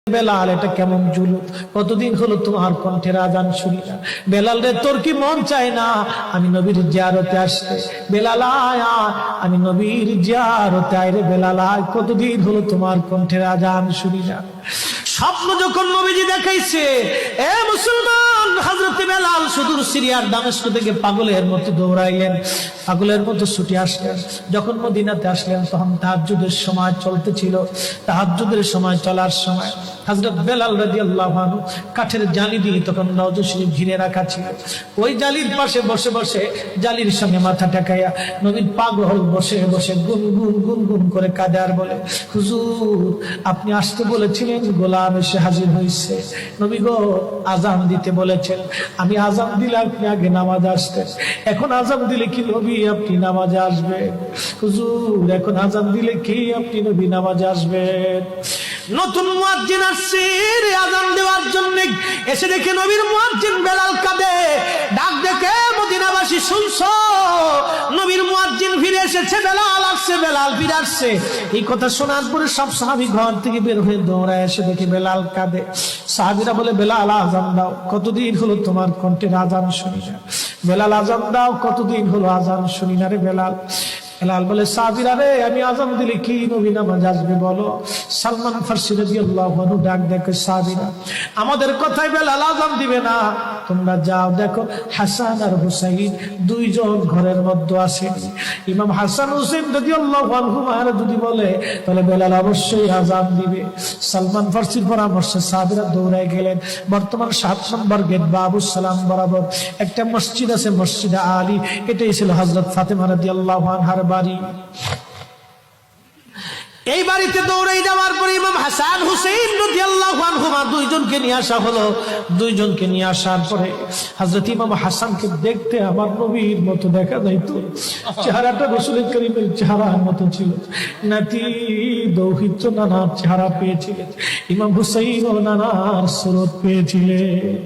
বেলাল, এটা কেমন জুলুম, কতদিন হলো তোমার কণ্ঠের আজান শুনি না। বেলাল রে, তোর কি মন চায় না আমি নবীর জিয়ারতে আসতে? বেলাল আয়, আমি নবীর জিয়ারতে আয় রে বেলাল আয়, কতদিন হলো তোমার কণ্ঠের আজান শুনি না। স্বপ্ন যখন নবীজি দেখাইছে, এ মুসলমান, হযরত বেলাল সুদূর সিরিয়ার দামেস্ক থেকে পাগলের মতো দৌড়াইলেন, পাগলের মতো ছুটে আসলেন। যখন মদিনাতে আসলেন তখন তাহাজ্জুদের সময় চলতেছিল। তাহাজ্জুদের সময় চলার সময় হযরত বেলাল রাদিয়াল্লাহু আনহু কাঠের জালি দিয়ে তখন রওজা শরীফ ঘিরে রাখা ছিল। ওই জালির পাশে বসে বসে জালির সঙ্গে মাথা ঠেকাইয়া নবীর পাগল বসে বসে গুনগুন গুনগুন করে কাঁদে আর বলে, হুজুর আপনি আসতে বলেছিলেন, গোলাম এসে হাজির হয়েছে। নবী গো, আজান দিতে বলেছেন, আমি আজান দিলে আপনি আগে নামাজ আসতেন, এখন আজান দিলে কি নবী আপনি নামাজে আসবেন? হুজুর এখন আজান দিলে কি আপনি নবী নামাজে আসবেন? নতুন মুয়াজ্জিন আসছে আজান দেওয়ার জন্য, এসে দেখে নবীর মুয়াজ্জিন বেলাল কাঁদে। ডাক দেখে মদিনাবাসী শুনছো, নবীর মুয়াজ্জিন ফিরে এসেছে, বেলাল আসছে, বেলাল ফিরে আসছে। এই কথা শোনার পরে সব সাহাবী ঘর থেকে বের হয়ে দৌড়ায় এসে দেখে বেলাল কাঁদে। সাহাবীরা বলে, বেলাল আজান দাও, কতদিন হলো তোমার কণ্ঠের আজান শুনি না। বেলাল আজান দাও, কতদিন হলো আজান শুনি না রে বেলাল। বেলাল বলে, সাহাবীরা রে, আমি আজান দিলে কি নবী নামাজ আসবে বলো? সালমান ফারসি রাদিয়াল্লাহু আনহু ডাক দেখে, সাহাবীরা আমাদের কথাই বেলাল আজান দিবে না, তোমরা যাও দেখো হাসান আর হুসাইন দুইজন ঘরের মধ্যে আসেন। ইমাম হাসান হুসাইন রাদিয়াল্লাহু আনহুমা যদি বলে তাহলে বেলাল অবশ্যই আজান দিবে। সালমান ফারসির পরামর্শে সাহাবীরা দৌড়ায় গেলেন। বর্তমান 7 নম্বর গেট বাবুস সালাম বরাবর একটা মসজিদ আছে, মসজিদে আলী। এটাই ছিল হযরত ফাতেমা রাদিয়াল্লাহু আনহার বাড়ি। এই বাড়িতে দৌড়ে যাওয়ার পরে ইমাম হাসান হুসাইন রাদিয়াল্লাহু আনহুমা দুইজনকে নিয়ে আসা হলো। দুইজনকে নিয়ে আসার পরে হযরত ইমাম হাসানকে দেখতে আমার নবীর মতো দেখা যাইতো, চেহারাটা রাসূল করিমের চেহারার মতো ছিল। নাতি দৌহিত্র নানার চেহারা পেয়েছিলেন, ইমাম হুসাইন ও নানার সুরত পেয়েছিলেন।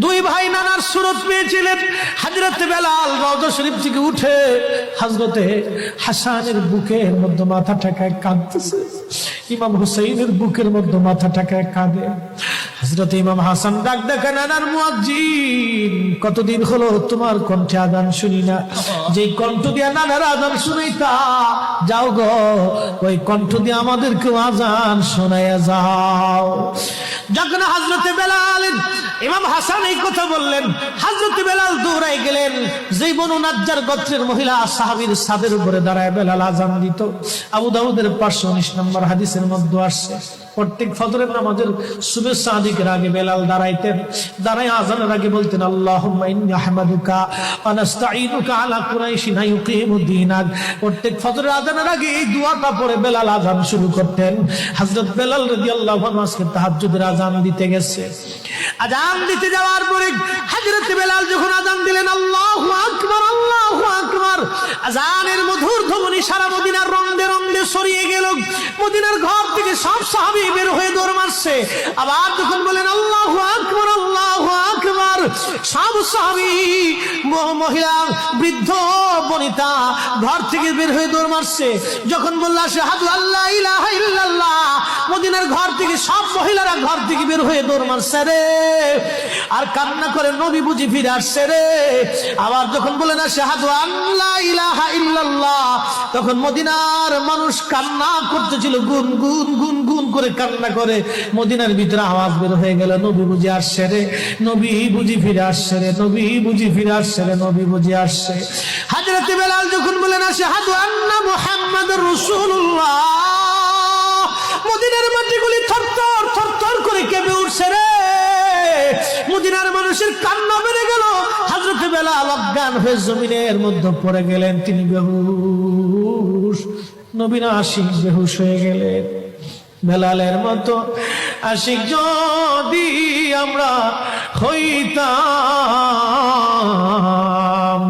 দুই ভাই নানার সুরত পেয়েছিলেন। হযরত বেলাল রওজা শরীফ থেকে উঠে হযরতে হাসানের বুকের মধ্যে মাথা ঠেকায় কাঁদতেছে, ইমাম হুসাইনের বুকের মধ্যে মাথা ঠেকায় কাঁদে। হযরত ইমাম হাসান ডাক দেখে, নানার মুয়াজ্জিন, কতদিন হলো তোমার কণ্ঠে আজান শুনি না। যেই কণ্ঠ দিয়ে নানার আজান শুনাইতা, যাও গো ওই কণ্ঠ দিয়ে আমাদেরকে আজান শোনাইয়া যাও। যখন হযরতে বেলাল ইমাম হাসান এই কথা বললেন, হযরত বেলাল দৌড়ায় গেলেন। যেই বনু নাজ্জার গোত্রের মহিলা সাহাবীর ছাদের উপরে দাঁড়ায় বেলাল আজান দিত। আবু দাউদের 519 নম্বর হাদিসের মধ্যে আসছে, প্রত্যেক ফজরের নামাজের সুবহ সাদিকের আগে বেলাল দাঁড়াইতেন। দাঁড়ায় আজানের আগে বলতেন, আল্লাহুম্মা ইন্নী আহমাদুকা ওয়া নাস্তাঈনুকা আলা কুরাইশিন ইউকিমুদ্দীনাক। প্রত্যেক ফজরের আজানের আগে এই দোয়াটা পড়ে বেলাল আজান শুরু করতেন। হযরত বেলাল রাদিয়াল্লাহু আনহু আজকে তাহাজ্জুদের আজান দিতে গেছে। আজান দিতে যাওয়ার পরে হযরত বেলাল যখন আজান দিলেন, আল্লাহু আকবার, আল্লাহু আকবার, আজানের মধুর ধ্বনি সারা মদিনার রন্দে রন্দে ছড়িয়ে গেল। মদিনার ঘর থেকে সব সাহাবী বের হয়ে দৌড় মারছে। আবার যখন বলেন আল্লাহু আকবার, আল্লাহু আকবার, সব সাহাবী, মহিলা, বৃদ্ধ, বনিতা ঘর থেকে বের হয়ে দৌড় মারছে। যখন বলল আশহাদু আল্লা ইলাহা ইল্লাল্লাহ, মদিনার ঘর থেকে সব মহিলারা ঘর থেকে বের হয়ে দৌড় মারছে রে, আর কান্না করে, নবী বুঝি ফিরে আসছে রে। আবার যখন বলেন আশহাদু আল্লা ইলাহা ইল্লাল্লাহ, তখন মদিনার মানুষ কান্না করতেছিল, গুন গুন গুন গুন করে কান্না করে। মদিনার ভিতরে আওয়াজ বের হয়ে গেল, নবী বুঝি আসছে রে, নবী বুঝি ফিরে আসছে রে, নবী বুঝি ফিরে আসছে রে, নবী বুঝি আসছে। হযরত বেলাল যখন বলেন আশহাদু আন্না মুহাম্মাদুর রাসূলুল্লাহ, মদিনার মাটিগুলি থরথর থরথর করে কেঁপে উঠছে রে। মদিনার মানুষের কান্না বেড়ে গেল। হযরত বেলাল অজ্ঞান হয়ে জমিনের মধ্যে পড়ে গেলেন, তিনি বেহুশ। নবীর আশিক বেহুশ হয়ে গেলেন। বেলালের মতো আশিক যদি আমরা হইতাম,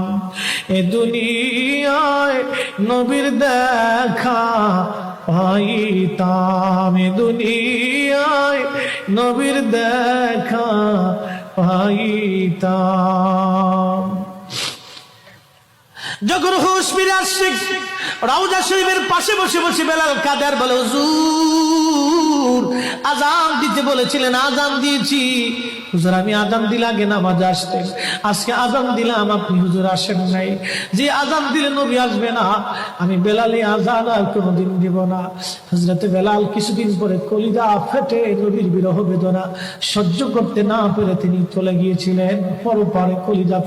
এ দুনিয়ায় নবীর দেখা পাইতাম, এ দুনিয়ায় নবীর দেখা পাইতাম। যখন হুঁশ ফিরে আসছে রওজা শরীফের পাশে বসে বসে বেলাল কাঁদে আর বলে, হুজুর আজান দিতে বলেছিলেন, আজান দিয়েছি হুজুর, আমি আজান দিলে আগে নামাজ আসতেন, আজকে আজান দিলাম আপনি হুজুর আসেন নাই, যে আজান দিলে নবী আসবে না, আমি বেলালে আজান আর কোনোদিন দিব না। হযরতে বেলাল কিছুদিন পরে কলিজা ফেটে নবীর বিরহ বেদনা সহ্য করতে না পেরে তিনি চলে গিয়েছিলেন পরপারে কলিজা